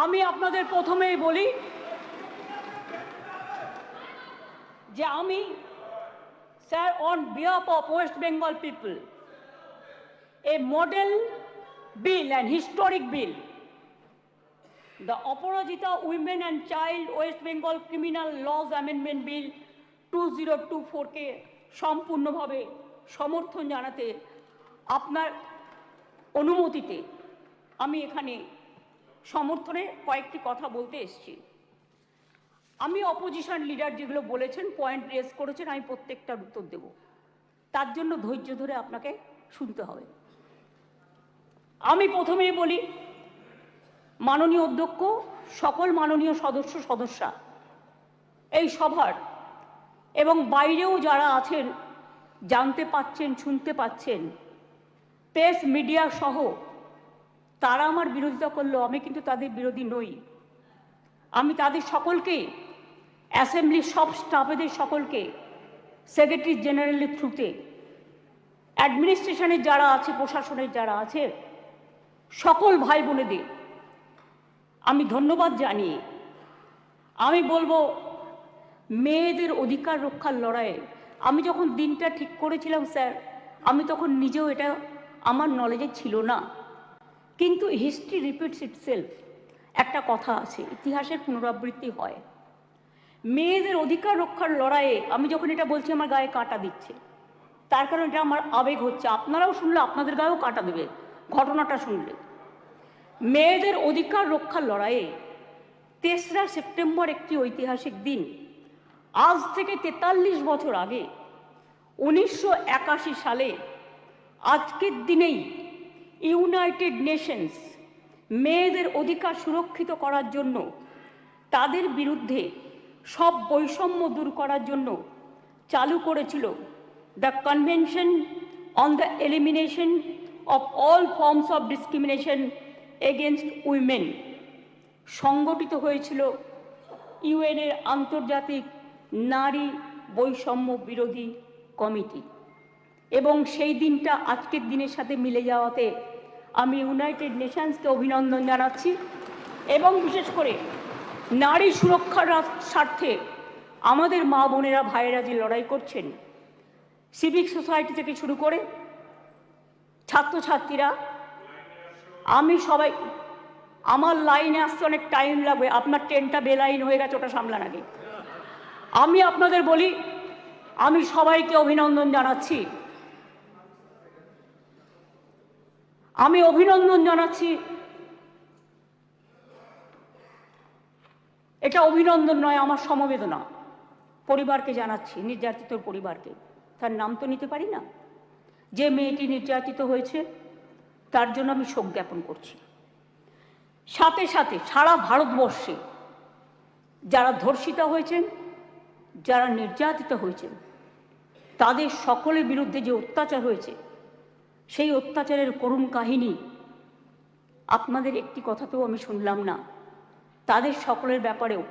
আমি আপনাদের প্রথমেই বলি যে আমি sir on behalf of West Bengal people A model Bill and historic bill the Aparajita Women and Child West Bengal Criminal Laws Amendment Bill 2024 কে সম্পূর্ণভাবে সমর্থন জানাতে আপনার অনুমতিতে আমি এখানে সমর্থনে কয়েকটি কথা বলতে এসেছি। আমি অপোজিশন লিডার যেগুলো বলেছেন, পয়েন্ট রেজ করেছেন, আমি প্রত্যেকটার উত্তর দেব। তার জন্য ধৈর্য ধরে আপনাকে শুনতে হবে। আমি প্রথমেই বলি, মাননীয় অধ্যক্ষ, সকল মাননীয় সদস্যা, এই সভার এবং বাইরেও যারা আছেন, জানতে পাচ্ছেন, শুনতে পাচ্ছেন, প্রেস মিডিয়া সহ তারা আমার বিরোধিতা করলো, আমি কিন্তু তাদের বিরোধী নই। আমি তাদের সকলকে, অ্যাসেম্বলির সব স্টাফেদের সকলকে, সেক্রেটারি জেনারেলের থ্রুতে, অ্যাডমিনিস্ট্রেশনের যারা আছে, প্রশাসনের যারা আছে, সকল ভাই বোনেদের আমি ধন্যবাদ জানিয়ে আমি বলবো, মেয়েদের অধিকার রক্ষার লড়াইয়ে আমি যখন দিনটা ঠিক করেছিলাম স্যার, আমি তখন নিজেও এটা আমার নলেজে ছিল না, কিন্তু হিস্ট্রি রিপিটস ইটসেলফ। একটা কথা আছে, ইতিহাসের পুনরাবৃত্তি হয়। মেয়েদের অধিকার রক্ষার লড়াইয়ে আমি যখন এটা বলছি, আমার গায়ে কাঁটা দিচ্ছে, তার কারণ এটা আমার আবেগ হচ্ছে। আপনারাও শুনলে আপনাদের গায়েও কাঁটা দেবে ঘটনাটা শুনলে। মেয়েদের অধিকার রক্ষার লড়াইয়ে 3রা সেপ্টেম্বর একটি ঐতিহাসিক দিন। আজ থেকে 43 বছর আগে 1981 সালে আজকের দিনেই ইউনাইটেড নেশনস মেয়েদের অধিকার সুরক্ষিত করার জন্য, তাদের বিরুদ্ধে সব বৈষম্য দূর করার জন্য চালু করেছিল the convention on the elimination of all forms of discrimination against women. সংগঠিত হয়েছিল ইউএনের আন্তর্জাতিক নারী বৈষম্য বিরোধী কমিটি, এবং সেই দিনটা আজকের দিনের সাথে মিলে যাওয়াতে আমি ইউনাইটেড নেশনসকে অভিনন্দন জানাচ্ছি। এবং বিশেষ করে নারী সুরক্ষার স্বার্থে আমাদের মা বোনেরা, ভাইয়েরা যে লড়াই করছেন, সিভিক সোসাইটি থেকে শুরু করে ছাত্রছাত্রীরা, আমি সবাই, আমার লাইনে আসতে অনেক টাইম লাগবে, আপনার ট্রেনটা বেলাইন হয়ে গেছে, ওটা সামলান আগে। আমি আপনাদের বলি, আমি সবাইকে অভিনন্দন জানাচ্ছি। আমি অভিনন্দন জানাচ্ছি। এটা অভিনন্দন নয়, আমার সমবেদনা পরিবারকে জানাচ্ছি, নির্যাতিত পরিবারকে। তার নাম তো নিতে পারি না। যে মেয়েটি নির্যাতিত হয়েছে তার জন্য আমি শোক জ্ঞাপন করছি। সাথে সাথে সারা ভারতবর্ষে যারা ধর্ষিতা হয়েছেন, যারা নির্যাতিত হয়েছেন, তাদের সকলের বিরুদ্ধে যে অত্যাচার হয়েছে, সেই অত্যাচারের করুণ কাহিনী আপনাদের একটি কথাতেও আমি শুনলাম না। তাদের সকলের ব্যাপারেও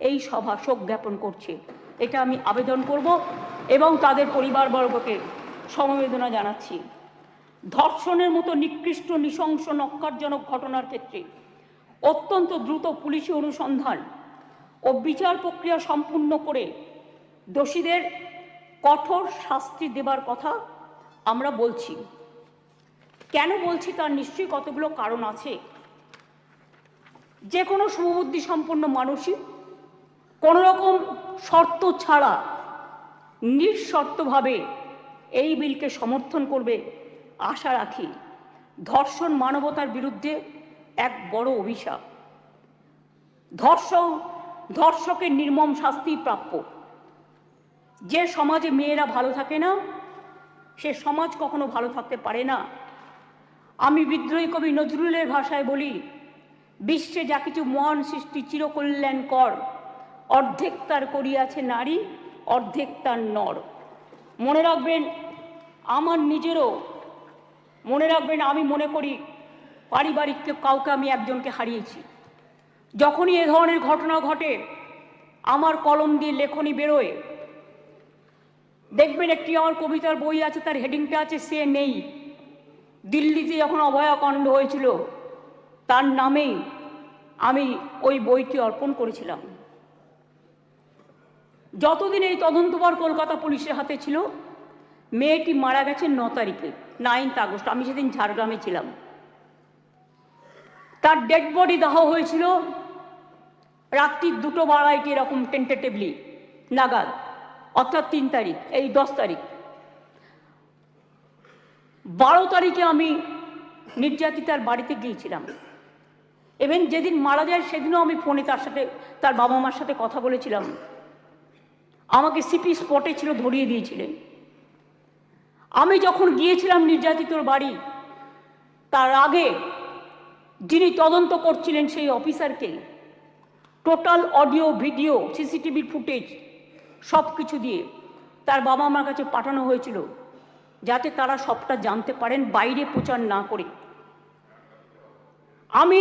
এই সভা শোক জ্ঞাপন করছে, এটা আমি আবেদন করব এবং তাদের পরিবারবর্গকে সমবেদনা জানাচ্ছি। ধর্ষণের মতো নিকৃষ্ট, নৃশংস, নক্কারজনক ঘটনার ক্ষেত্রে অত্যন্ত দ্রুত পুলিশি অনুসন্ধান ও বিচার প্রক্রিয়া সম্পূর্ণ করে দোষীদের কঠোর শাস্তি দেবার কথা আমরা বলছি। কেন বলছি তার নিশ্চয়ই কতগুলো কারণ আছে। যে কোনো শুভবুদ্ধি সম্পন্ন মানুষই কোনো রকম শর্ত ছাড়া নিঃশর্তভাবে এই বিলকে সমর্থন করবে আশা রাখি। ধর্ষণ মানবতার বিরুদ্ধে এক বড় অভিশাপ। ধর্ষকের নির্মম শাস্তি প্রাপ্য। যে সমাজে মেয়েরা ভালো থাকে না, সে সমাজ কখনো ভালো থাকতে পারে না। আমি বিদ্রোহী কবি নজরুলের ভাষায় বলি, বিশ্বে যা কিছু মহান সৃষ্টি চিরকল্যাণকর, অর্ধেক তার করিয়াছে নারী, অর্ধেক তার নর। মনে রাখবেন, আমার নিজেরও মনে রাখবেন, আমি মনে করি পারিবারিক কাউকে আমি একজনকে হারিয়েছি। যখনই এ ধরনের ঘটনা ঘটে, আমার কলম দিয়ে লেখনী বেরোয়। দেখবেন একটি আমার কবিতার বই আছে, তার হেডিংটা আছে সে নেই। দিল্লিতে যখন অভয়াকাণ্ড হয়েছিল, তার নামেই আমি ওই বইটি অর্পণ করেছিলাম। যতদিন এই তদন্তভার কলকাতা পুলিশের হাতে ছিল, মেয়েটি মারা গেছে 9 তারিখে, 9 আগস্ট। আমি সেদিন ঝাড়গ্রামে ছিলাম। তার ডেড বডি দাহ হয়েছিল রাত্রি 2:02 এরকম টেন্টেটিভলি নাগাদ, অর্থাৎ 3 তারিখ, এই 10 তারিখ। 12 তারিখে আমি নির্যাতিতার বাড়িতে গিয়েছিলাম। ইভেন যেদিন মারা যায় সেদিনও আমি ফোনে তার বাবা মার সাথে কথা বলেছিলাম। আমাকে সিপি স্পটে ছিল, ধরিয়ে দিয়েছিলেন। আমি যখন গিয়েছিলাম নির্যাতিতর বাড়ি, তার আগে যিনি তদন্ত করছিলেন সেই অফিসারকে total audio, video, CCTV footage সব কিছু দিয়ে তার বাবা মার কাছে পাঠানো হয়েছিল, যাতে তারা সবটা জানতে পারেন, বাইরে প্রচার না করে। আমি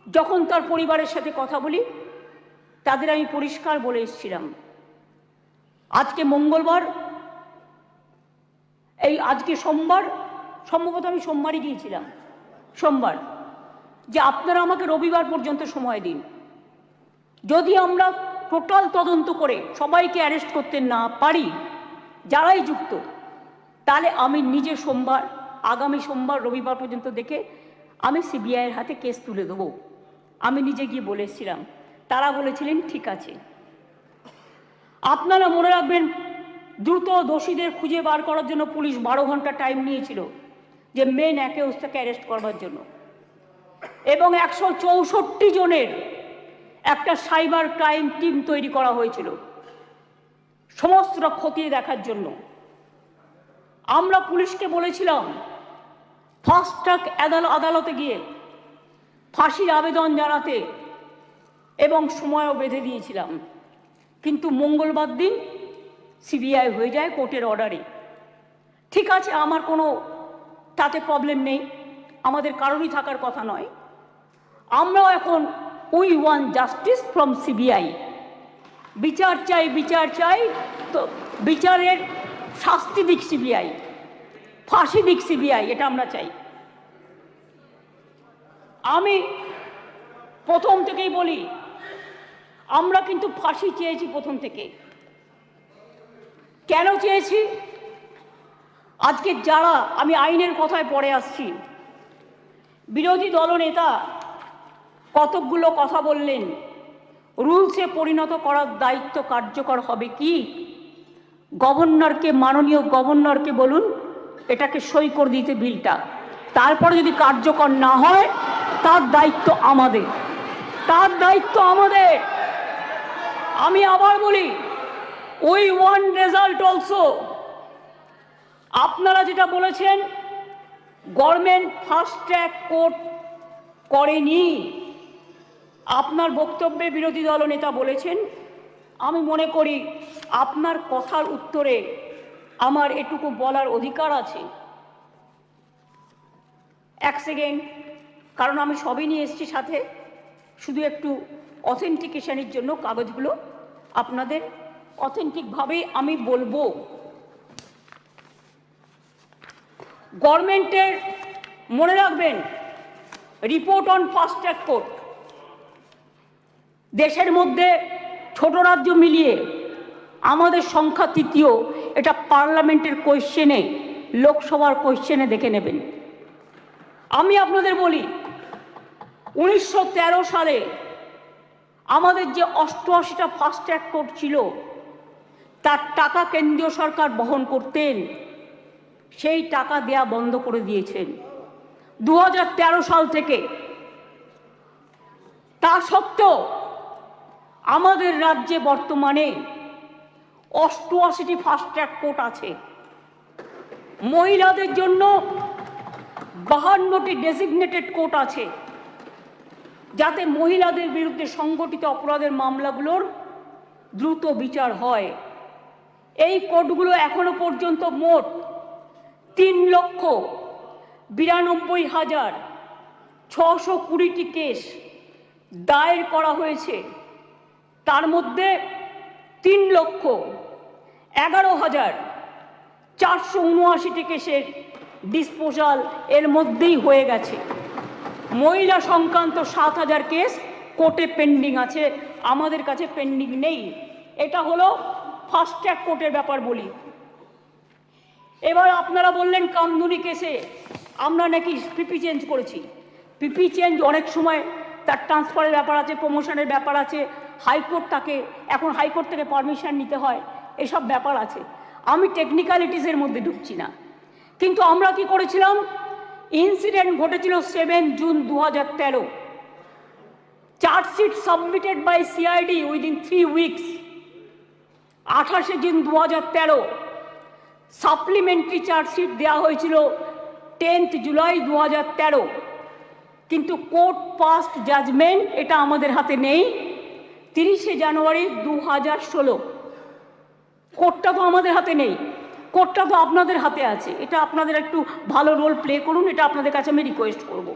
যখন তার পরিবারের সাথে কথা বলি, তাদের আমি পরিষ্কার বলে এসেছিলাম, আজকে মঙ্গলবার, আজকে সোমবার, সম্ভবত আমি সোমবারই গিয়েছিলাম, সোমবার, যে আপনারা আমাকে রবিবার পর্যন্ত সময় দিন। যদি আমরা টোটাল তদন্ত করে সবাইকে অ্যারেস্ট করতে না পারি, যারাই যুক্ত, তাহলে আমি নিজে আগামী সোমবার, রবিবার পর্যন্ত দেখে আমি সিবিআইয়ের হাতে কেস তুলে দেবো। আমি নিজে গিয়ে বলে এসেছিলাম। তারা বলেছিলেন ঠিক আছে। আপনারা মনে রাখবেন, দ্রুত দোষীদের খুঁজে বার করার জন্য পুলিশ 12 ঘন্টা টাইম নিয়েছিল, যে মেন অ্যাকিউজটাকে অ্যারেস্ট করবার জন্য, এবং 164 জনের একটা সাইবার ক্রাইম টিম তৈরি করা হয়েছিল সমস্ত খতিয়ে দেখার জন্য। আমরা পুলিশকে বলেছিলাম ফাস্ট ট্র্যাক আদালতে গিয়ে ফাঁসির আবেদন জানাতে, এবং সময়ও বেঁধে দিয়েছিলাম। কিন্তু মঙ্গলবার দিন সিবিআই হয়ে যায় কোর্টের অর্ডারে। ঠিক আছে, আমার কোনো তাতে প্রবলেম নেই, আমাদের কারোরই থাকার কথা নয়। আমরাও এখন we want justice from CBI. বিচার চাই, বিচার চাই, তো বিচারের শাস্তি দিক সিবিআই, ফাঁসি দিক সিবিআই, এটা আমরা চাই। আমি প্রথম থেকেই বলি, আমরা কিন্তু ফাঁসি চেয়েছি প্রথম থেকে। কেন চেয়েছি? আজকে যারা, আমি আইনের কথায় পরে আসছি, বিরোধী দলনেতা কতকগুলো কথা বললেন, রুলসে পরিণত করার দায়িত্ব কার্যকর হবে কি? গভর্নরকে, মাননীয় গভর্নরকে বলুন এটাকে সই করে দিতে বিলটা, তারপরে যদি কার্যকর না হয় তার দায়িত্ব আমাদের, তার দায়িত্ব আমাদের। আমি আবার বলি, উই ওয়ান্ট রেজাল্ট অলসো। আপনারা যেটা বলেছেন গভর্নমেন্ট ফাস্ট ট্র্যাক কোর্ট করেনি, আপনার বক্তব্যে বিরোধী দলনেতা বলেছেন। আমি মনে করি আপনার কথার উত্তরে আমার এটুকু বলার অধিকার আছে। এক সেকেন্ড, কারণ আমি সবই নিয়ে এসেছি সাথে, শুধু একটু অথেন্টিকেশনের জন্য কাগজগুলো আপনাদের অথেন্টিকভাবেই আমি বলবো। গভর্নমেন্টের, মনে রাখবেন, report on fast track court, দেশের মধ্যে ছোট রাজ্য মিলিয়ে আমাদের সংখ্যা 3য়। এটা পার্লামেন্টের কোয়েশ্চেনে, লোকসভার কোয়েশ্চেনে দেখে নেবেন। আমি আপনাদের বলি, 1913 সালে আমাদের যে 88টা ফাস্ট ট্র্যাক কোর্ট ছিল, তার টাকা কেন্দ্রীয় সরকার বহন করতেন, সেই টাকা দেয়া বন্ধ করে দিয়েছেন 2013 সাল থেকে। তা সত্ত্বেও আমাদের রাজ্যে বর্তমানে 88টি ফাস্ট ট্র্যাক কোর্ট আছে। মহিলাদের জন্য 52টি ডেজিগনেটেড কোর্ট আছে, যাতে মহিলাদের বিরুদ্ধে সংগঠিত অপরাধের মামলাগুলোর দ্রুত বিচার হয়। এই কোর্টগুলো এখনো পর্যন্ত মোট 3,92,620টি কেস দায়ের করা হয়েছে। তার মধ্যে 3,11,479টি কেসের ডিসপোজাল এর মধ্যেই হয়ে গেছে। মহিলা সংক্রান্ত 7,000 কেস কোর্টে পেন্ডিং আছে, আমাদের কাছে পেন্ডিং নেই। এটা হলো ফাস্ট ট্র্যাক কোর্টের ব্যাপার বলি। এবার আপনারা বললেন কামদুনি কেসে আমরা নাকি পিপি চেঞ্জ করেছি। পিপি চেঞ্জ অনেক সময় তার ট্রান্সফারের ব্যাপার আছে, প্রমোশনের ব্যাপার আছে, হাইকোর্ট তাকে এখন হাইকোর্ট থেকে পারমিশন নিতে হয়, এসব ব্যাপার আছে। আমি টেকনিক্যালিটিসের মধ্যে ঢুকছি না। কিন্তু আমরা কি করেছিলাম, ইনসিডেন্ট ঘটেছিল 7 June 2013। Chargesheet submitted by CID within 3 weeks. 28 June 2013 supplementary chargesheet দেওয়া হয়েছিল 10 জুলাই 2013। কিন্তু কোর্ট পাস্ট জাজমেন্ট এটা আমাদের হাতে নেই 30 জানুয়ারি 2016। কোর্টটা তো আমাদের হাতে নেই, কোর্টটা তো আপনাদের হাতে আছে। এটা আপনাদের একটু ভালো রোল প্লে করুন, এটা আপনাদের কাছে আমি রিকোয়েস্ট করব।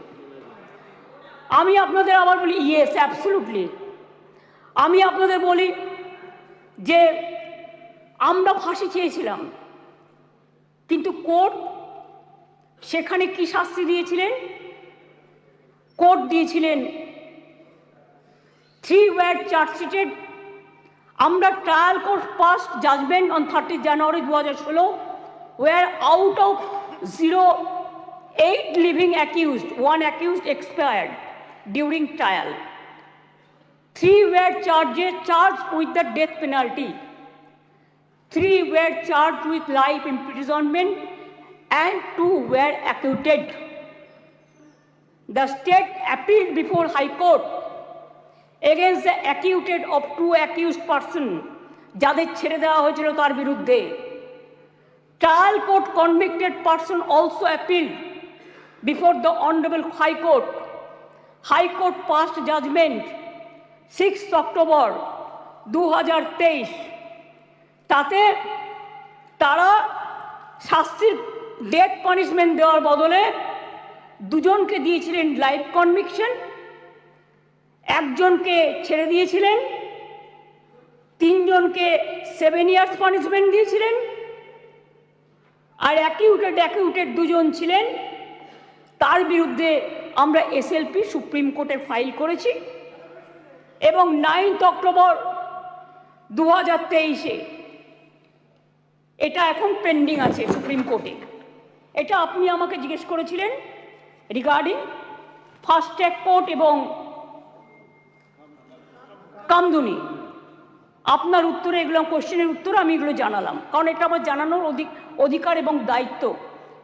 আমি আপনাদের আবার বলি, ইয়েস অ্যাবসলিউটলি, আমি আপনাদের বলি যে আমরা ফাঁসি চেয়েছিলাম, কিন্তু কোর্ট সেখানে কি শাস্তি দিয়েছিলেন? কোর্ট দিয়েছিলেন 3 were চার্জশিটেড। আমরা trial court passed judgment on 30 January 2016, where out of 8 living accused, 1 accused expired during trial. 3 were charged with the death penalty. 3 were charged with life imprisonment and 2 were acquitted. The state appealed before High Court against the acquitted of 2 accused persons, যাদের ছেড়ে দেওয়া হয়েছিল তার বিরুদ্ধে। Trial court convicted person also appealed before the Honorable High Court. High Court passed judgment 6 October 2023। তাতে তারা শাস্তির death punishment দেওয়ার বদলে 2 জনকে দিয়েছিলেন লাইফ কনভিকশন, 1 জনকে ছেড়ে দিয়েছিলেন, 3 জনকে 7 ইয়ার্স পানিশমেন্ট দিয়েছিলেন, আর অ্যাকিউটেড 2 জন ছিলেন, তার বিরুদ্ধে আমরা এসএলপি সুপ্রিম কোর্টে ফাইল করেছি এবং 9 অক্টোবর 2023 এটা এখন পেন্ডিং আছে সুপ্রিম কোর্টে। এটা আপনি আমাকে জিজ্ঞেস করেছিলেন রিগার্ডিং ফাস্ট ট্র্যাক কোর্ট এবং কামদুনি। আপনার উত্তরে এগুলো কোশ্চেনের উত্তর আমি এগুলো জানালাম, কারণ এটা আমার জানানোর অধিকার এবং দায়িত্ব।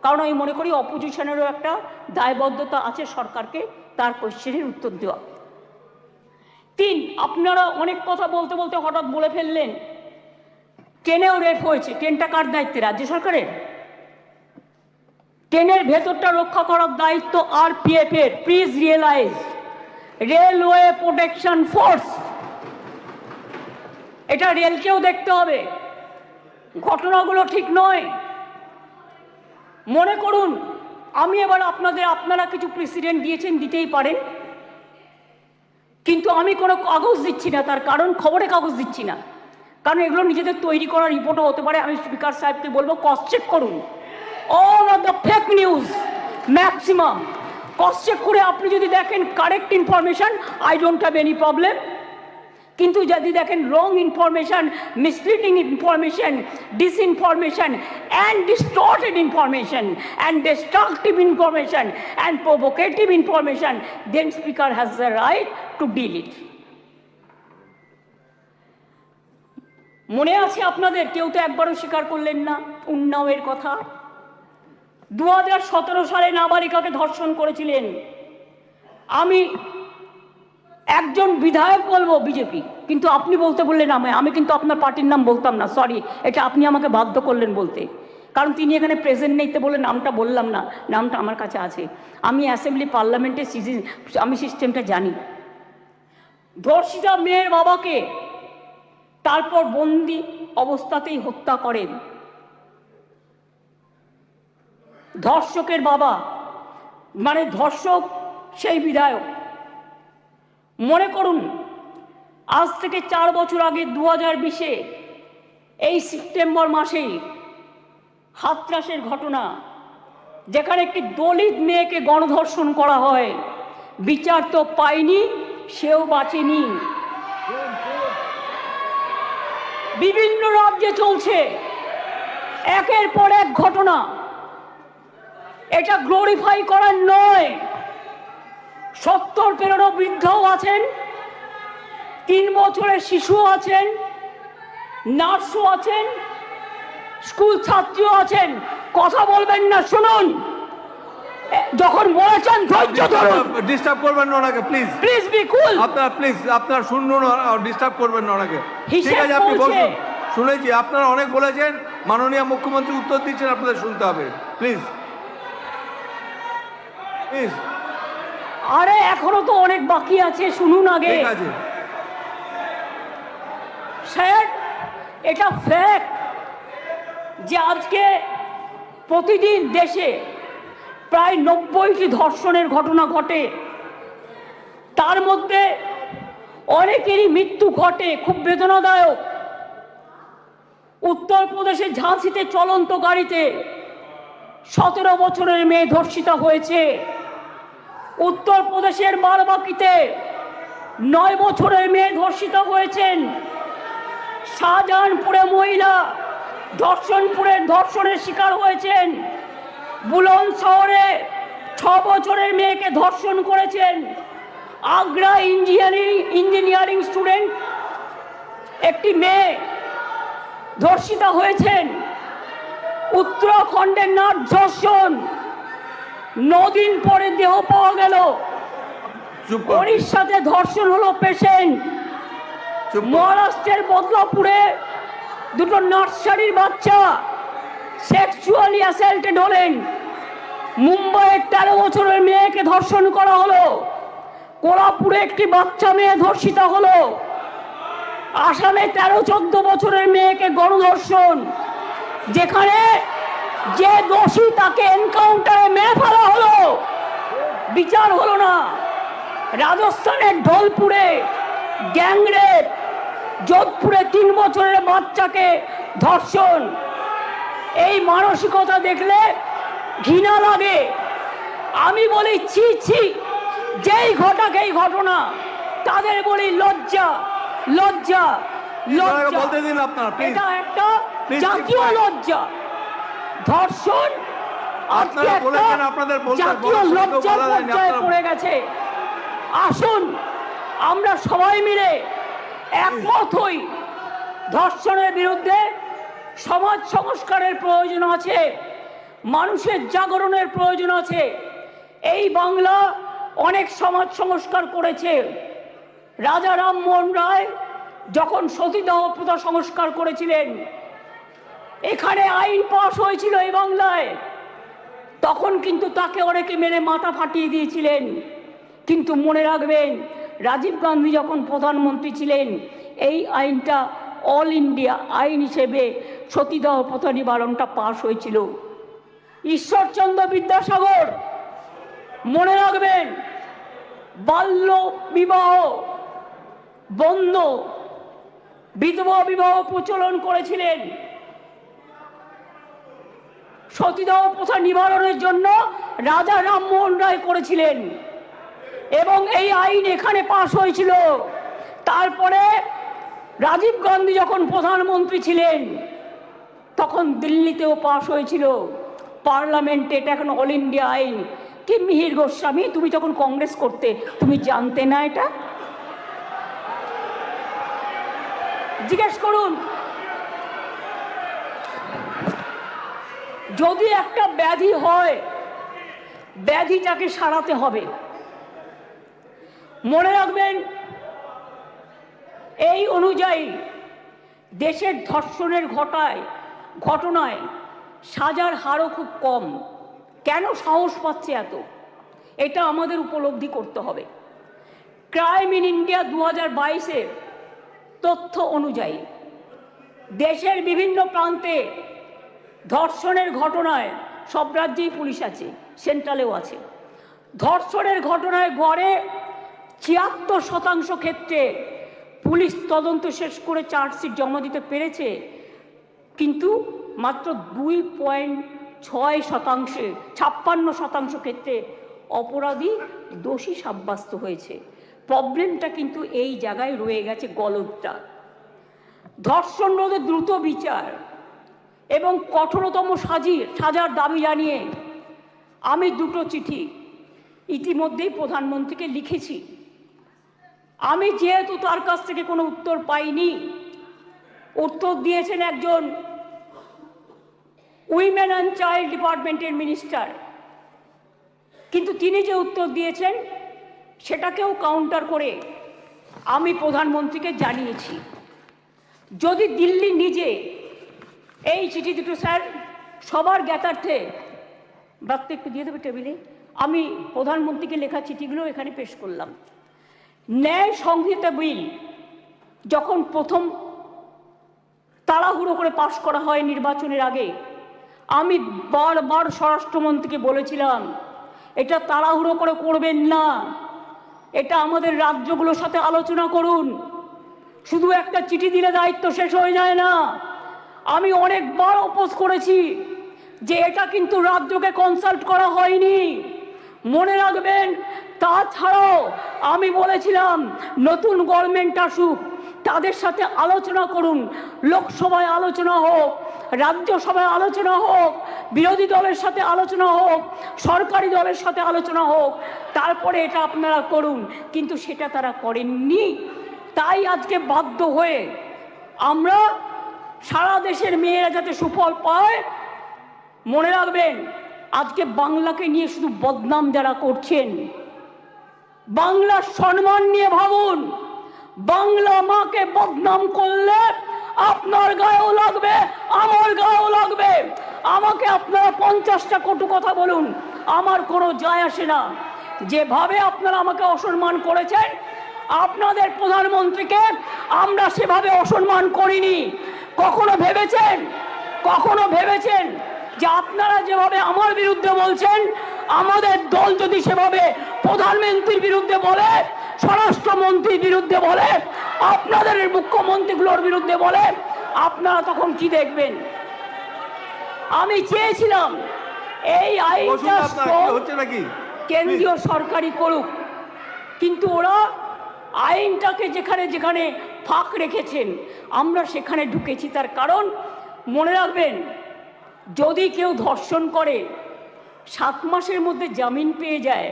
কারণ আমি মনে করি অপোজিশনেরও একটা দায়বদ্ধতা আছে সরকারকে তার কোশ্চেনের উত্তর দেওয়া। 3, আপনারা অনেক কথা বলতে বলতে হঠাৎ বলে ফেললেন ট্রেনেও রেপ হয়েছে। ট্রেনটা কার দায়িত্বে? রাজ্য সরকারের। ট্রেনের ভেতরটা রক্ষা করার দায়িত্ব আরপিএফ এর। Please realise, railway protection force. এটা রেলকেও দেখতে হবে, ঘটনাগুলো ঠিক নয়। মনে করুন আমি এবার আপনারা কিছু প্রেসিডেন্ট দিয়েছেন, দিতেই পারেন, কিন্তু আমি কোনো কাগজ দিচ্ছি না। তার কারণ খবরে কাগজ দিচ্ছি না, কারণ এগুলো নিজেদের তৈরি করা রিপোর্টও হতে পারে। আমি স্পিকার সাহেবকে বলবো ক্রস চেক করুন all of the fake news, maximum cross check করে আপনি যদি দেখেন correct information, I don't have any problem. কিন্তু যদি দেখেন wrong information, misleading information, disinformation and distorted information and destructive information and provocative information, then speaker has the right to deal it. মনে আছে আপনাদের? কেউ তো একবারও স্বীকার করলেন না উন্নাওয়ের কথা। 2017 সালে নাবালিকাকে ধর্ষণ করেছিলেন। আমি একজন বিধায়ক বলবো বিজেপি, কিন্তু আপনি বলতে বললেন আমি কিন্তু আপনার পার্টির নাম বলতাম না, সরি, এটা আপনি আমাকে বাধ্য করলেন বলতে, কারণ তিনি এখানে প্রেজেন্ট নেই তো বলে নামটা বললাম না। নামটা আমার কাছে আছে, আমি অ্যাসেম্বলি পার্লামেন্টে আমি সিস্টেমটা জানি। ধর্ষিতা মেয়ের বাবাকে তারপর বন্দি অবস্থাতেই হত্যা করেন ধর্ষকের বাবা, মানে ধর্ষক সেই বিধায়ক। মনে করুন আজ থেকে 4 বছর আগে 2020-এ এই সেপ্টেম্বর মাসেই হাতরাসের ঘটনা, যেখানে একটি দলিত মেয়েকে গণধর্ষণ করা হয় বিচার তো পায়নি, সেও বাঁচেনি। বিভিন্ন রাজ্যে চলছে একের পর এক ঘটনা। এটা গ্লোরিফাই করার নয়। 70 পেরোনো বৃদ্ধও আছেন, 3 বছরের শিশুও আছেন, নার্সও আছেন, স্কুল ছাত্রীও আছেন। কথা বলবেন না, শুনুন। যখন বলেছেন ধৈর্য ধরুন। ডিস্টার্ব করবেন না ওনাকে, প্লিজ প্লিজ বি কুল। আপনার শুনুন, ডিস্টার্ব করবেন না ওনাকে। হিসেব ঠিক আছে, আপনি বলছে। বলুন। শুনেছি, আপনারা অনেক বলেছেন, মাননীয় মুখ্যমন্ত্রী উত্তর দিচ্ছেন, আপনাদের শুনতে হবে। Please please. আরে এখনো তো অনেক বাকি আছে, শুনুন আগে। ঠিক আছে স্যার, এটা ফ্যাক্ট যে আজকে প্রতিদিন দেশে প্রায় 90টি ধর্ষণের ঘটনা ঘটে। তার মধ্যে অনেকেরই মৃত্যু ঘটে, খুব বেদনাদায়ক। উত্তরপ্রদেশের ঝাঁসিতে চলন্ত গাড়িতে 17 বছরের মেয়ে ধর্ষিতা হয়েছে। উত্তরপ্রদেশের বারাবাঁকিতে 9 বছরের মেয়ে ধর্ষিতা হয়েছেন। শাহজাহানপুরে মহিলা ধর্ষণের শিকার হয়েছেন। বুলন শহরে 6 বছরের মেয়েকে ধর্ষণ করেছেন। আগ্রা ইঞ্জিনিয়ারিং স্টুডেন্ট একটি মেয়ে ধর্ষিতা হয়েছেন। উত্তরাখণ্ডের নাট ধর্ষণ, 9 দিন পরে দেহ পাওয়া গেল। উড়িষ্যাতে ধর্ষণ হলো পেশেন্ট। মহারাষ্ট্রের বদলাপুরে 2 নার্সারির বাচ্চা সেক্সুয়ালি অ্যাসাল্টেড হলেন। মুম্বাইয়ের 13 বছরের মেয়েকে ধর্ষণ করা হলো। কোলাপুরে একটি বাচ্চা মেয়ে ধর্ষিতা হলো। আসামে 13-14 বছরের মেয়েকে গণধর্ষণ, যেখানে যে দোষী তাকে এনকাউন্টারে মেরে ফেলা হলো, বিচার হলো না। রাজস্থানের ঢোলপুরে গ্যাংরেপ, যোধপুরে 3 বছরের বাচ্চাকে ধর্ষণ। এই মানসিকতা দেখলে ঘৃণা লাগে। আমি বলি ছি ছি, যেই ঘটাক এই ঘটনা, তাদের বলি লজ্জা লজ্জা লজ্জা। বলতে দিন আপনার, এটা একটা জাতীয় লজ্জা। ধর্ষণ আজকে একটা জাতীয় লজ্জার পর্যায়ে পড়ে গেছে। আসুন আমরা সবাই মিলে একমত হই, ধর্ষণের বিরুদ্ধে সমাজ সংস্কারের প্রয়োজন আছে, মানুষের জাগরণের প্রয়োজন আছে। এই বাংলা অনেক সমাজ সংস্কার করেছে। রাজা রামমোহন রায় যখন সতীদাহ প্রথা সংস্কার করেছিলেন, এখানে আইন পাশ হয়েছিল এই বাংলায়, তখন কিন্তু তাকে অনেকে মেরে মাথা ফাটিয়ে দিয়েছিলেন। কিন্তু মনে রাখবেন, রাজীব গান্ধী যখন প্রধানমন্ত্রী ছিলেন, এই আইনটা অল ইন্ডিয়া আইন হিসেবে সতীদাহ প্রথা নিবারণটা পাশ হয়েছিল। ঈশ্বরচন্দ্র বিদ্যাসাগর, মনে রাখবেন, বাল্য বিবাহ বন্ধ, বিধবা বিবাহ প্রচলন করেছিলেন। সতীদাহ প্রথা নিবারণের জন্য রাজা রামমোহন রায় করেছিলেন এবং এই আইন এখানে পাশ হয়েছিল। তারপরে রাজীব গান্ধী যখন প্রধানমন্ত্রী ছিলেন, তখন দিল্লিতেও পাশ হয়েছিল পার্লামেন্টে। এটা এখন অল ইন্ডিয়া আইন। কি মিহির গোস্বামী, তুমি তখন কংগ্রেস করতে, তুমি জানতে না এটা? জিজ্ঞেস করুন। যদি একটা ব্যাধি হয়, ব্যাধিটাকে সারাতে হবে। মনে রাখবেন, এই অনুযায়ী দেশের ধর্ষণের ঘটনায় সাজার হারও খুব কম। কেন সাহস পাচ্ছে এত, এটা আমাদের উপলব্ধি করতে হবে। ক্রাইম ইন ইন্ডিয়া 2022-এর তথ্য অনুযায়ী দেশের বিভিন্ন প্রান্তে ধর্ষণের ঘটনায়, সব রাজ্যেই পুলিশ আছে, সেন্ট্রালেও আছে, ধর্ষণের ঘটনায় গড়ে 76% ক্ষেত্রে পুলিশ তদন্ত শেষ করে চার্জশিট জমা দিতে পেরেছে। কিন্তু মাত্র 2.6% 56% ক্ষেত্রে অপরাধী দোষী সাব্যস্ত হয়েছে। প্রবলেমটা কিন্তু এই জায়গায় রয়ে গেছে, গলদটা। ধর্ষণ রোধে দ্রুত বিচার এবং কঠোরতম সাজার দাবি জানিয়ে আমি দুটো চিঠি ইতিমধ্যেই প্রধানমন্ত্রীকে লিখেছি। আমি যেহেতু তার কাছ থেকে কোনো উত্তর পাইনি, উত্তর দিয়েছেন একজন উইমেন অ্যান্ড চাইল্ড ডিপার্টমেন্টের মিনিস্টার, কিন্তু তিনি যে উত্তর দিয়েছেন সেটাকেও কাউন্টার করে আমি প্রধানমন্ত্রীকে জানিয়েছি। যদি দিল্লি নিজে এই চিঠি দুটো, স্যার সবার জ্ঞাতার্থে বার্তা একটু দিয়ে দেবে টেবিলে, আমি প্রধানমন্ত্রীকে লেখা চিঠিগুলো এখানে পেশ করলাম। ন্যায় সংহিতা বিল যখন প্রথম তাড়াহুড়ো করে পাশ করা হয় নির্বাচনের আগে, আমি বারবার স্বরাষ্ট্রমন্ত্রীকে বলেছিলাম এটা তাড়াহুড়ো করে করবেন না, এটা আমাদের রাজ্যগুলোর সাথে আলোচনা করুন, শুধু একটা চিঠি দিলে দায়িত্ব শেষ হয়ে যায় না। আমি অনেকবার অপোজ করেছি যে এটা কিন্তু রাজ্যকে কনসাল্ট করা হয়নি, মনে রাখবেন। তাছাড়াও আমি বলেছিলাম নতুন গভর্নমেন্ট আসুক, তাদের সাথে আলোচনা করুন, লোকসভায় আলোচনা হোক, রাজ্যসভায় আলোচনা হোক, বিরোধী দলের সাথে আলোচনা হোক, সরকারি দলের সাথে আলোচনা হোক, তারপরে এটা আপনারা করুন। কিন্তু সেটা তারা করেননি। তাই আজকে বাধ্য হয়ে আমরা সারা দেশের মেয়েরা যাতে সুফল পায়, মনে রাখবেন আজকে বাংলাকে নিয়ে শুধু বদনাম যারা করছেন, বাংলার সম্মান নিয়ে ভাবুন। বাংলা মাকে বদনাম করলে আপনার গায়েও লাগবে, আমার গায়েও লাগবে। আমাকে আপনারা 50টা কটু কথা বলুন, আমার কোনো যায় আসে না। যেভাবে আপনারা আমাকে অসম্মান করেছেন, আপনাদের প্রধানমন্ত্রীকে আমরা সেভাবে অসম্মান করিনি। কখনো ভেবেছেন যে আপনারা যেভাবে আমার বিরুদ্ধে বলছেন, আমাদের দল যদি সেভাবে প্রধানমন্ত্রীর বিরুদ্ধে বলে, স্বরাষ্ট্রমন্ত্রীর বিরুদ্ধে বলে, আপনাদের মুখ্যমন্ত্রীগুলোর বিরুদ্ধে বলে, আপনারা তখন কি দেখবেন? আমি চেয়েছিলাম এই আইনটা কেন্দ্রীয় সরকারই করুক, কিন্তু ওরা আইনটাকে যেখানে যেখানে ফাঁক রেখেছেন আমরা সেখানে ঢুকেছি। তার কারণ মনে রাখবেন, যদি কেউ ধর্ষণ করে 7 মাসের মধ্যে জামিন পেয়ে যায়,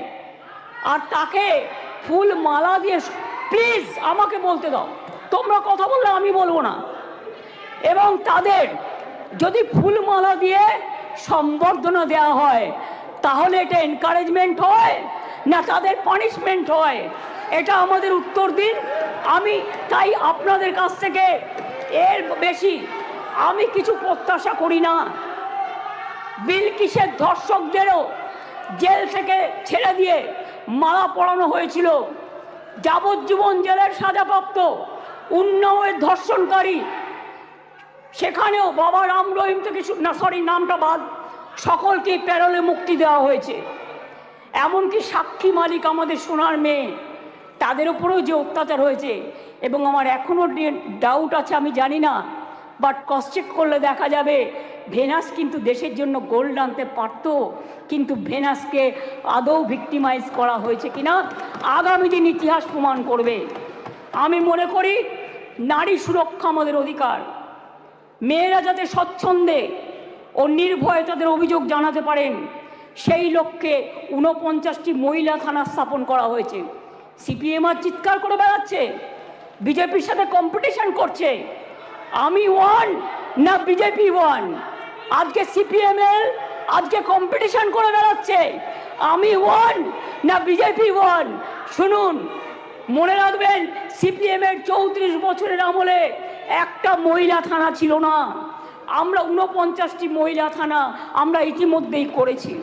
আর তাকে ফুল মালা দিয়ে, প্লিজ আমাকে বলতে দাও, তোমরা কথা বললে আমি বলবো না, এবং তাদের যদি ফুল মালা দিয়ে সম্বর্ধনা দেওয়া হয়, তাহলে এটা এনকারেজমেন্ট হয় না তাদের পানিশমেন্ট হয়? এটা আমাদের উত্তর দিন। আমি তাই আপনাদের কাছ থেকে এর বেশি আমি কিছু প্রত্যাশা করি না। বিলকিসের ধর্ষকদেরও জেল থেকে ছেড়ে দিয়ে মালা পরানো হয়েছিল। যাবজ্জীবন জেলের সাজাপ্রাপ্ত উন্নাওয়ের ধর্ষণকারী, সেখানেও বাবা রাম রহিম থেকে নামটা বাদ, সকলকে প্যারোলে মুক্তি দেওয়া হয়েছে। এমনকি সাক্ষী মালিক আমাদের সোনার মেয়ে, তাদের উপরেও যে অত্যাচার হয়েছে, এবং আমার এখনও ডাউট আছে, আমি জানি না, বাট ক্রস চেক করলে দেখা যাবে ভেনাস কিন্তু দেশের জন্য গোল্ড আনতে পারত, কিন্তু ভেনাসকে আদৌ ভিক্টিমাইজ করা হয়েছে কিনা আগামী দিন ইতিহাস প্রমাণ করবে। আমি মনে করি নারী সুরক্ষা আমাদের অধিকার। মেয়েরা যাতে স্বচ্ছন্দে ও নির্ভয়ে তাদের অভিযোগ জানাতে পারেন, সেই লক্ষ্যে 49টি মহিলা থানা স্থাপন করা হয়েছে। সিপিএম আর চিৎকার করে বেড়াচ্ছে, বিজেপির সাথে কম্পিটিশন করছে। আমি ওয়ান না বিজেপি ওয়ান? আজকে সিপিএমএল আজকে কম্পিটিশন করে বেড়াচ্ছে, আমি ওয়ান না বিজেপি ওয়ান? শুনুন, মনে রাখবেন সিপিএমের 34 বছরের আমলে একটা মহিলা থানা ছিল না। আমরা 49টি মহিলা থানা আমরা ইতিমধ্যেই করেছি।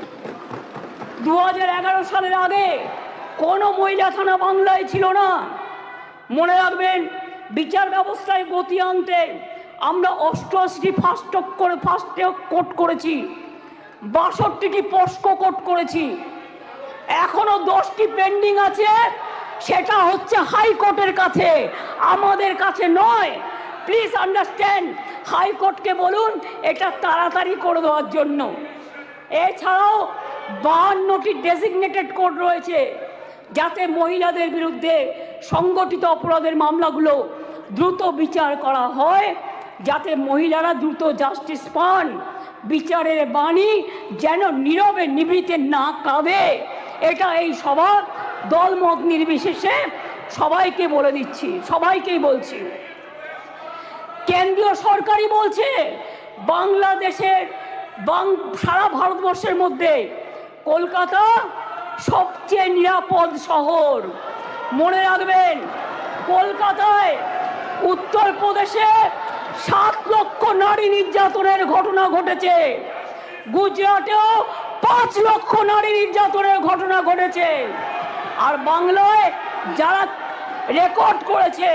2011 সালের আগে কোনো মহিলা থানা বাংলায় ছিল না। মনে রাখবেন বিচার ব্যবস্থায় গতি আনতে আমরা 88টি ফাস্ট ট্র্যাক কোর্ট করেছি, 62টি পস্কো কোর্ট করেছি, এখনো 10টি পেন্ডিং আছে। সেটা হচ্ছে হাইকোর্টের কাছে, আমাদের কাছে নয়। প্লিজ আন্ডারস্ট্যান্ড, হাইকোর্টকে বলুন এটা তাড়াতাড়ি করে দেওয়ার জন্য। এছাড়াও 52টি ডেজিগনেটেড কোর্ট রয়েছে, যাতে মহিলাদের বিরুদ্ধে সংগঠিত অপরাধের মামলাগুলো দ্রুত বিচার করা হয়, যাতে মহিলারা দ্রুত জাস্টিস পান, বিচারের বাণী যেন নীরবে নিভৃতে না কাঁদে। এটা এই সভা দলমত নির্বিশেষে সবাইকে বলে দিচ্ছি, সবাইকেই বলছি। কেন্দ্রীয় সরকারই বলছে বাংলাদেশের সারা ভারতবর্ষের মধ্যে কলকাতা সবচেয়ে নিরাপদ শহর। মনে রাখবেন, কলকাতায় উত্তরপ্রদেশে 7 লক্ষ নারী নির্যাতনের ঘটনা ঘটেছে, গুজরাটেও 5 লক্ষ নারী নির্যাতনের ঘটনা ঘটেছে। আর বাংলায় যারা রেকর্ড করেছে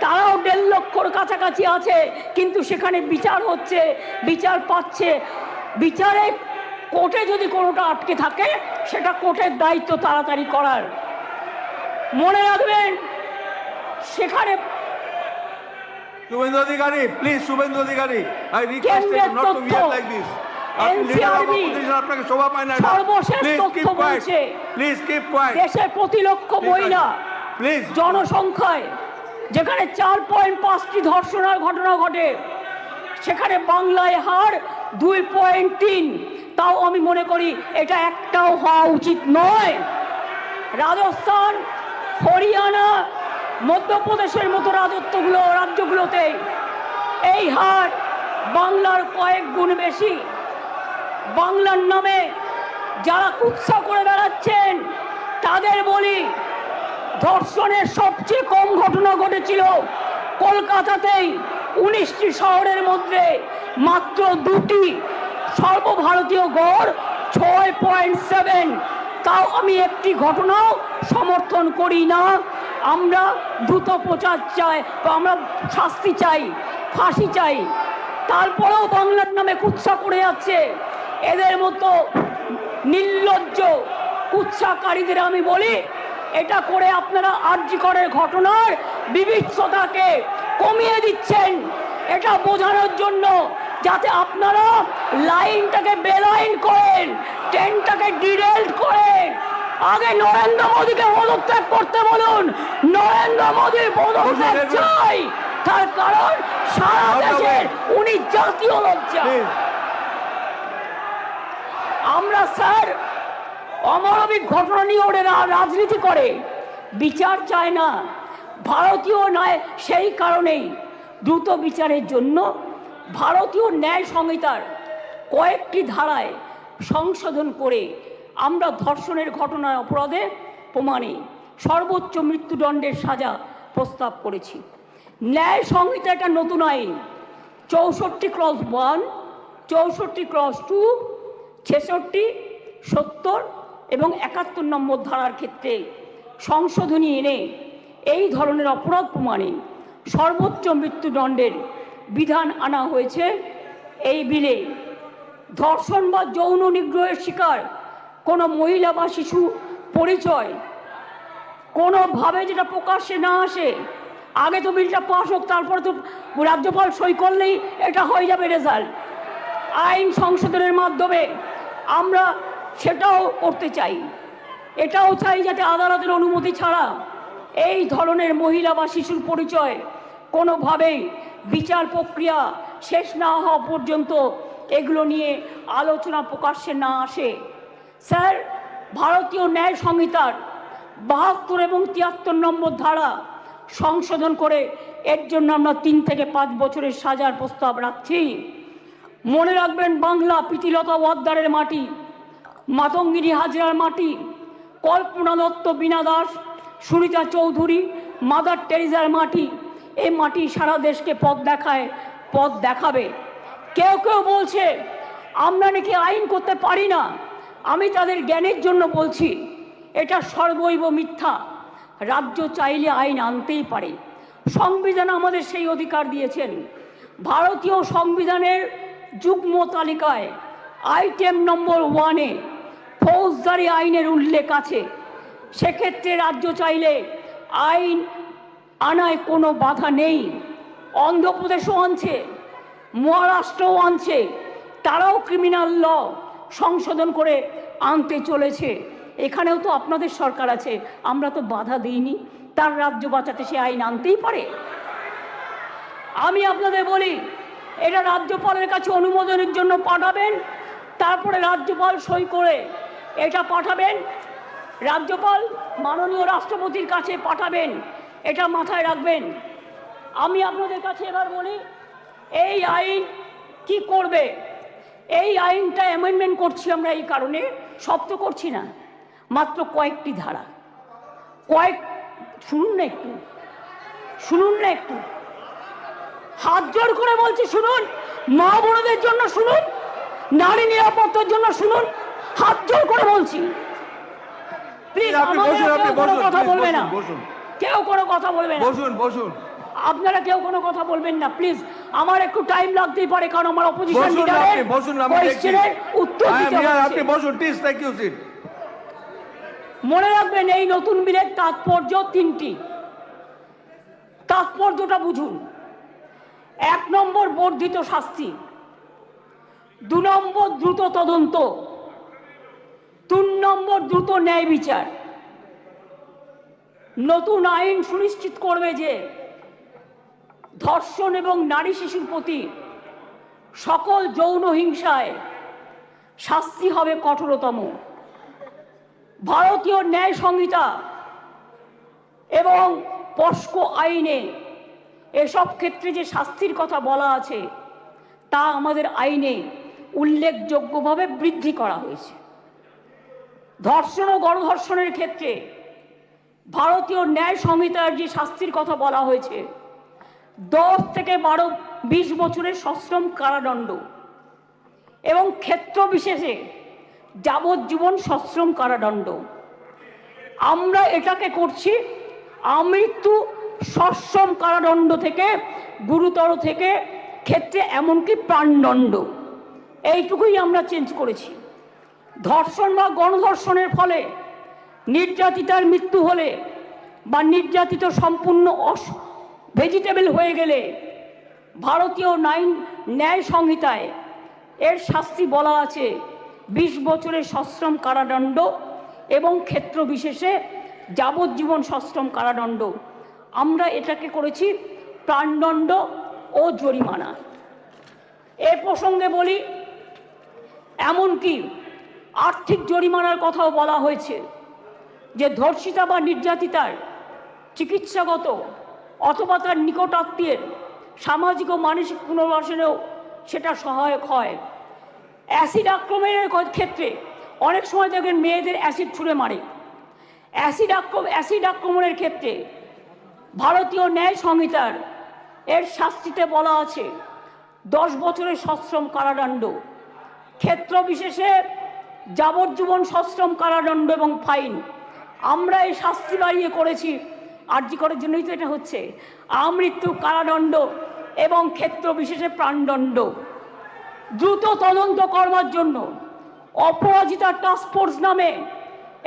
তারাও 1.5 লক্ষর কাছাকাছি আছে, কিন্তু সেখানে বিচার হচ্ছে, বিচার পাচ্ছে। বিচারে কোর্টে যদি কোনোটা আটকে থাকে, সেটা কোর্টের দায়িত্ব তাড়াতাড়ি করার। মনে রাখবেন, সেখানে Suvendu Adhikari, please, Suvendu Adhikari, I request you not to behave like this. আপনাকে শোভা পায় না। সর্বশেষ তথ্য বলছে দেশের প্রতি লক্ষ মহিলা জনসংখ্যায় যেখানে 4.5টি ধর্ষণের ঘটনা ঘটে, সেখানে বাংলায় হার 2.3। তাও আমি মনে করি এটা একটাও হওয়া উচিত নয়। রাজস্থান, হরিয়ানা, মধ্যপ্রদেশের মতো রাজ্যগুলোতে এই হার বাংলার কয়েক গুণ বেশি। বাংলার নামে যারা কুৎসা করে বেড়াচ্ছেন তাদের বলি, ধর্ষণের সবচেয়ে কম ঘটনা ঘটেছিল কলকাতাতেই, 19টি শহরের মধ্যে মাত্র 2টি, সর্বভারতীয় গড় 6.7। তাও আমি একটি ঘটনাও সমর্থন করি না। আমরা দ্রুত প্রচার চাই, আমরা শাস্তি চাই, ফাঁসি চাই। তারপরেও বাংলার নামে কুৎসা করে যাচ্ছে। এদের মতো নির্লজ্জ কুৎসাকারীদের আমি বলি, এটা করে আপনারা আরজি করের ঘটনার বিভৎসতাকে কমিয়ে দিচ্ছেন, এটা বোঝানোর জন্য, যাতে আপনারা লাইনটাকে বেলাইন করেন, ট্রেনটাকে ডিরেল্ট করেন। আগে নরেন্দ্র মোদীকে পদত্যাগ করতে বলুন, নরেন্দ্র মোদীর পদত্যাগ চাই, তার কারণ সারা দেশের উনি জাতীয় লজ্জা। আমরা স্যার অমানবিক ঘটনা নিয়ে ওরা রাজনীতি করে, বিচার চায় না, ভারতীয় নয়। সেই কারণেই দ্রুত বিচারের জন্য ভারতীয় ন্যায় সংহিতার কয়েকটি ধারায় সংশোধন করে আমরা ধর্ষণের ঘটনার অপরাধে প্রমাণে সর্বোচ্চ মৃত্যুদণ্ডের সাজা প্রস্তাব করেছি। ন্যায় সংহিতা একটা নতুন আইন 64/1, 64/2, 66, 70 এবং 71 নম্বর ধারার ক্ষেত্রে সংশোধনী এনে এই ধরনের অপরাধ প্রমাণে সর্বোচ্চ মৃত্যুদণ্ডের বিধান আনা হয়েছে এই বিলে। ধর্ষণ বা যৌন নিগ্রহের শিকার কোনো মহিলা বা শিশু পরিচয় কোনোভাবে যেটা প্রকাশ্যে না আসে, আগে তো বিলটা পাস হোক, তারপরে তো রাজ্যপাল সই করলেই এটা হয়ে যাবে রেজাল্ট। আইন সংশোধনের মাধ্যমে আমরা সেটাও করতে চাই। এটাও চাই যাতে আদালতের অনুমতি ছাড়া এই ধরনের মহিলা বা শিশুর পরিচয় কোনোভাবেই বিচার প্রক্রিয়া শেষ না হওয়া পর্যন্ত এগুলো নিয়ে আলোচনা প্রকাশ্যে না আসে। স্যার, ভারতীয় ন্যায় সংহিতার 72 এবং 73 নম্বর ধারা সংশোধন করে এর জন্য আমরা 3 থেকে 5 বছরের সাজার প্রস্তাব রাখছি। মনে রাখবেন, বাংলা প্রীতিলতা ওয়াদ্দারের মাটি, মাতঙ্গিনী হাজরার মাটি, কল্পনা দত্ত, বীণা দাস, সুরিতা চৌধুরী, মাদার টেরিজার মাটি। এই মাটি সারা দেশকে পথ দেখাবে। কেউ কেউ বলছে আমরা নাকি আইন করতে পারি না। আমি তাদের জ্ঞানের জন্য বলছি, এটা সর্বৈব মিথ্যা। রাজ্য চাইলে আইন আনতেই পারে, সংবিধান আমাদের সেই অধিকার দিয়েছেন। ভারতীয় সংবিধানের যুগ্ম তালিকায় আইটেম নম্বর 1-এ ফৌজদারি আইনের উল্লেখ আছে। সেক্ষেত্রে রাজ্য চাইলে আইন আনায় কোনো বাধা নেই। অন্ধ্রপ্রদেশও আনছে, মহারাষ্ট্রও আনছে, তারাও ক্রিমিনাল ল সংশোধন করে আনতে চলেছে, এখানেও তো আপনাদের সরকার আছে, আমরা তো বাধা দিইনি। তার রাজ্য বাঁচাতে সে আইন আনতেই পারে। আমি আপনাদের বলি, এটা রাজ্যপালের কাছে অনুমোদনের জন্য পাঠাবেন, তারপরে রাজ্যপাল সই করে এটা পাঠাবেন, রাজ্যপাল মাননীয় রাষ্ট্রপতির কাছে পাঠাবেন, এটা মাথায় রাখবেন। আমি আপনাদের কাছে এবার বলি, এই আইন কি করবে? এই আইনটা অ্যামেন্ডমেন্ট করছি আমরা এই কারণে, সব তো করছি না, মাত্র কয়েকটি ধারা, শুনুন না একটু, শুনুন না একটু, হাত জোর করে বলছি শুনুন, মা বোনদের জন্য শুনুন, নারী নিরাপত্তার জন্য শুনুন, হাত জোর করে বলছি। প্লিজ কোনো কথা বলবে না, কেউ কোনো কথা বলবে না, বসুন বসুন, আপনারা কেউ কোনো কথা বলবেন না প্লিজ। আমার একটু টাইম লাগতেই পারে, কারণ আমার অপোজিশন লিডারের কোয়েশ্চেনের উত্তর দিতে হবে। আপনি বসুন প্লিজ, টেক ইউ সিট। মনে রাখবেন, এই নতুন বিলের তাৎপর্য তিনটি। তাৎপর্যটা বুঝুন। 1 নম্বর বর্ধিত শাস্তি, 2 নম্বর দ্রুত তদন্ত, 3 নম্বর দ্রুত ন্যায় বিচার। নতুন আইন সুনিশ্চিত করবে যে ধর্ষণ এবং নারী শিশুর প্রতি সকল যৌন হিংসায় শাস্তি হবে কঠোরতম। ভারতীয় ন্যায় সংহিতা এবং পস্কো আইনে এসব ক্ষেত্রে যে শাস্তির কথা বলা আছে তা আমাদের আইনে উল্লেখযোগ্যভাবে বৃদ্ধি করা হয়েছে। ধর্ষণ ও গণধর্ষণের ক্ষেত্রে ভারতীয় ন্যায় সংহিতার যে শাস্তির কথা বলা হয়েছে 10 থেকে 20 বছরের সশ্রম কারাদণ্ড এবং ক্ষেত্র বিশেষে যাবজ্জীবন সশ্রম কারাদণ্ড। আমরা এটাকে করছি আমৃত্যু সশ্রম কারাদণ্ড থেকে গুরুতর থেকে ক্ষেত্রে এমনকি প্রাণদণ্ড, এইটুকুই আমরা চেঞ্জ করেছি। ধর্ষণ বা গণধর্ষণের ফলে নির্যাতিতার মৃত্যু হলে বা নির্যাতিত সম্পূর্ণ ভেজিটেবল হয়ে গেলে ভারতীয় ন্যায় সংহিতায় এর শাস্তি বলা আছে 20 বছরের সশ্রম কারাদণ্ড এবং ক্ষেত্র বিশেষে যাবজ্জীবন সশ্রম কারাদণ্ড। আমরা এটাকে করেছি প্রাণদণ্ড ও জরিমানা। এ প্রসঙ্গে বলি, এমনকি আর্থিক জরিমানার কথাও বলা হয়েছে, যে ধর্ষিতা বা নির্যাতিতার চিকিৎসাগত অথবা তার নিকট আত্মীয়ের সামাজিক ও মানসিক পুনর্বাসনেও সেটা সহায়ক হয়। অ্যাসিড আক্রমণের ক্ষেত্রে অনেক সময় দেখবেন মেয়েদের অ্যাসিড ছুঁড়ে মারে। অ্যাসিড আক্রমণের ক্ষেত্রে ভারতীয় ন্যায় সংহিতার এর শাস্তিতে বলা আছে 10 বছরের সশ্রম কারাদণ্ড, ক্ষেত্র বিশেষে যাবজ্জীবন সশ্রম কারাদণ্ড এবং ফাইন। আমরা এই শাস্তি বাড়িয়ে করেছি, আরজি করার জন্যই তো এটা হচ্ছে, আমৃত্যু কারাদণ্ড এবং ক্ষেত্র বিশেষে প্রাণদণ্ড। দ্রুত তদন্ত করবার জন্য অপরাজিতা টাস্ক ফোর্স নামে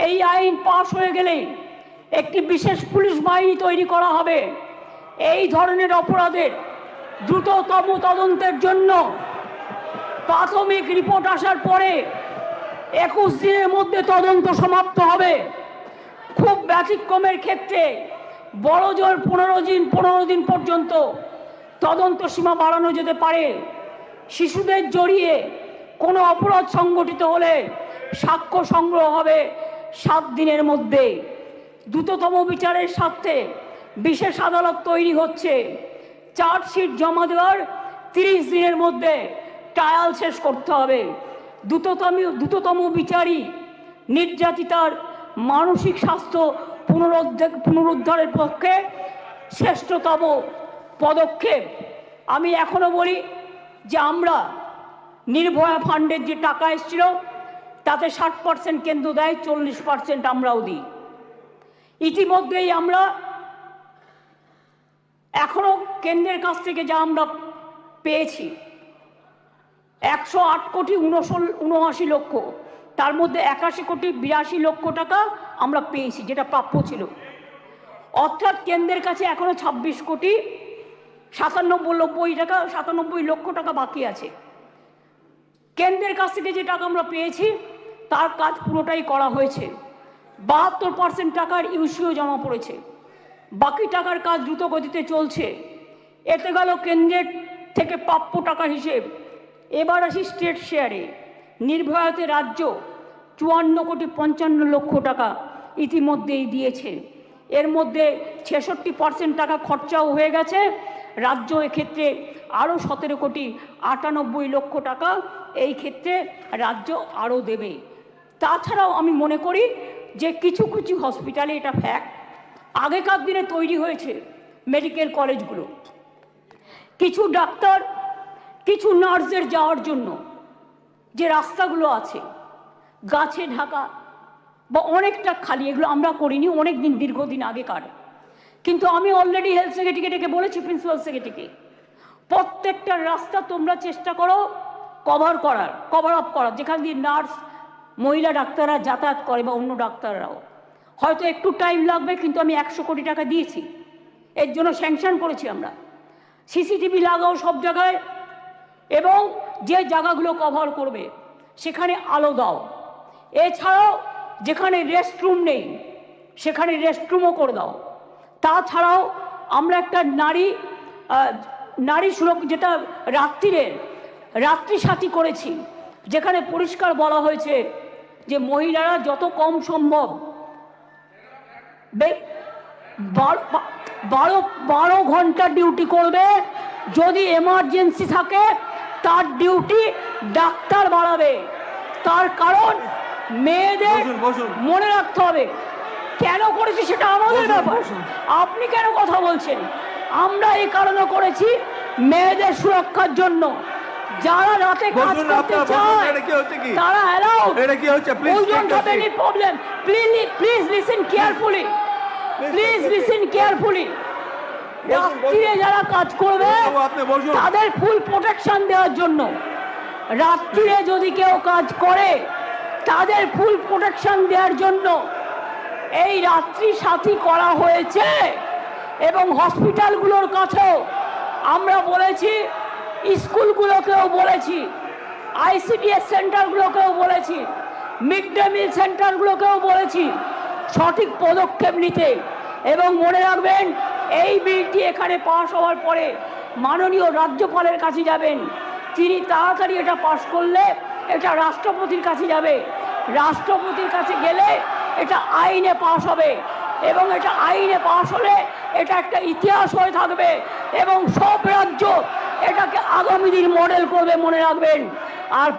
এই আইন পাশ হয়ে গেলে একটি বিশেষ পুলিশ বাহিনী তৈরি করা হবে। এই ধরনের অপরাধের দ্রুততম তদন্তের জন্য প্রাথমিক রিপোর্ট আসার পরে 21 দিনের মধ্যে তদন্ত সমাপ্ত হবে। খুব ব্যতিক্রমের ক্ষেত্রে বড় জোর 15 দিন পর্যন্ত তদন্ত সীমা বাড়ানো যেতে পারে। শিশুদের জড়িয়ে কোনো অপরাধ সংগঠিত হলে সাক্ষ্য সংগ্রহ হবে 7 দিনের মধ্যে। দ্রুততম বিচারের স্বার্থে বিশেষ আদালত তৈরি হচ্ছে। চার্জশিট জমা দেওয়ার 30 দিনের মধ্যে ট্রায়াল শেষ করতে হবে। দ্রুততম বিচারই নির্যাতিতার মানসিক স্বাস্থ্য পুনরুদ্ধারের পক্ষে শ্রেষ্ঠতম পদক্ষেপ। আমি এখনো বলি যে আমরা নির্ভয়া ফান্ডের যে টাকা এসেছিল তাতে 60% কেন্দ্র দেয়, 40% আমরাও দিই। ইতিমধ্যেই আমরা এখনো কেন্দ্রের কাছ থেকে যা আমরা পেয়েছি 108 কোটি 79 লক্ষ, তার মধ্যে 81 কোটি 82 লক্ষ টাকা আমরা পেয়েছি, যেটা প্রাপ্য ছিল। অর্থাৎ কেন্দ্রের কাছে এখনো 26 কোটি 97 লক্ষ টাকা বাকি আছে। কেন্দ্রের কাছ থেকে যে টাকা আমরা পেয়েছি তার কাজ পুরোটাই করা হয়েছে। 72% টাকার ইউসিও জমা পড়েছে, বাকি টাকার কাজ দ্রুত গতিতে চলছে। এতে গেল কেন্দ্রের থেকে প্রাপ্য টাকার হিসেব। এবার আসি স্টেট শেয়ারে। নির্ভয়াতে রাজ্য 54,55,00,000 টাকা ইতিমধ্যেই দিয়েছে। এর মধ্যে 66% টাকা খরচাও হয়ে গেছে। রাজ্য এক্ষেত্রে আরও 17,98,00,000 টাকা এই ক্ষেত্রে রাজ্য আরও দেবে। তাছাড়াও আমি মনে করি যে কিছু কিছু হসপিটালে, এটা ফ্যাক্ট, আগেকার দিনে তৈরি হয়েছে মেডিকেল কলেজগুলো, কিছু ডাক্তার কিছু নার্সদের যাওয়ার জন্য যে রাস্তাগুলো আছে গাছে ঢাকা বা অনেকটা খালি, এগুলো আমরা করিনি, অনেক দিন দীর্ঘদিন আগেকার। কিন্তু আমি অলরেডি হেলথ সেক্রেটারিকে ডেকে বলেছি, প্রিন্সিপাল সেক্রেটারিকে, প্রত্যেকটা রাস্তা তোমরা চেষ্টা করো কভার আপ করার, যেখান দিয়ে নার্স মহিলা ডাক্তাররা যাতায়াত করে বা অন্য ডাক্তাররাও। হয়তো একটু টাইম লাগবে, কিন্তু আমি 100 কোটি টাকা দিয়েছি, এর জন্য স্যাংশন করেছি আমরা। সিসিটিভি লাগাও সব জায়গায়, এবং যে জায়গাগুলো কভার করবে সেখানে আলো দাও। এছাড়াও যেখানে রেস্টরুম নেই সেখানে রেস্টরুমও করে দাও। তাছাড়াও আমরা একটা নারী সুরক্ষা, যেটা রাত্রি সাথী করেছি, যেখানে পরিষ্কার বলা হয়েছে যে মহিলারা যত কম সম্ভব 12 ঘন্টা ডিউটি করবে। যদি এমার্জেন্সি থাকে তার ডিউটি ডাক্তার বাড়াবে। তার কারণ মেয়েদের মনে রাখতে হবে, কেন করেছি সেটা আমাদের ব্যাপার, আপনি কেন কথা বলছেন? আমরা এই কারণে করেছি মেয়েদের সুরক্ষার জন্য। যারা রাতে কাজ করতে চায় তারা allow. Problem, please listen carefully, রাত্রিরে যারা কাজ করবে তাদের ফুল প্রোটেকশন দেওয়ার জন্য, রাত্রিরে যদি কেউ কাজ করে তাদের ফুল প্রোটেকশন দেওয়ার জন্য এই রাত্রি সাথী করা হয়েছে। এবং হসপিটালগুলোর কাছেও আমরা বলেছি, স্কুলগুলোকেও বলেছি, আইসিডিএস সেন্টারগুলোকেও বলেছি, মিড ডে মিল সেন্টারগুলোকেও বলেছি সঠিক পদক্ষেপ নিতে। এবং মনে রাখবেন, এই বিলটি এখানে পাশ হওয়ার পরে মাননীয় রাজ্যপালের কাছে যাবেন। তিনি তাড়াতাড়ি এটা পাশ করলে এটা রাষ্ট্রপতির কাছে যাবে। রাষ্ট্রপতির কাছে গেলে এটা আইনে পাশ হবে, এবং এটা আইনে পাশ হলে এটা একটা ইতিহাস হয়ে থাকবে, এবং সব রাজ্য এটাকে আগামী দিন মডেল করবে, মনে রাখবেন। আর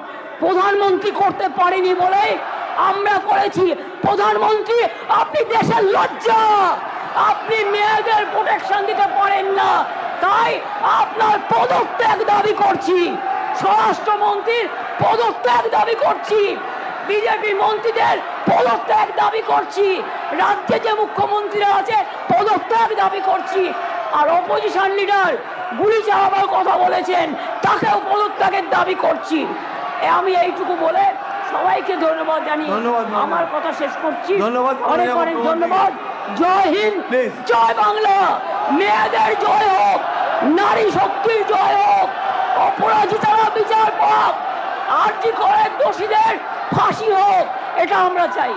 প্রধানমন্ত্রী করতে পারেনি বলে আমরা করেছি। প্রধানমন্ত্রী, আপনি দেশের লজ্জা, আপনি মেয়েদের প্রোটেকশন দিতে পারেন না, তাই আপনার পদত্যাগ দাবি করছি। স্বরাষ্ট্রমন্ত্রীর পদত্যাগ দাবি করছি, বিজেপি মন্ত্রীদের পদত্যাগ দাবি করছি, রাজ্যে যে মুখ্যমন্ত্রীরা আছে পদত্যাগ দাবি করছি। আর অপোজিশন লিডার গুলি চালাবার কথা বলেছেন, তাকেও পদত্যাগের দাবি করছি। আমি এইটুকু বলে সবাইকে ধন্যবাদ জানিয়ে আমার কথা শেষ করছি। অনেক অনেক ধন্যবাদ। জয় হিন্দ, জয় বাংলা। মেয়েদের জয় হোক, নারী শক্তির জয় হোক, অপরাজিতারা বিচার পাক, আরজি করে দোষীদের ফাঁসি হোক, এটা আমরা চাই।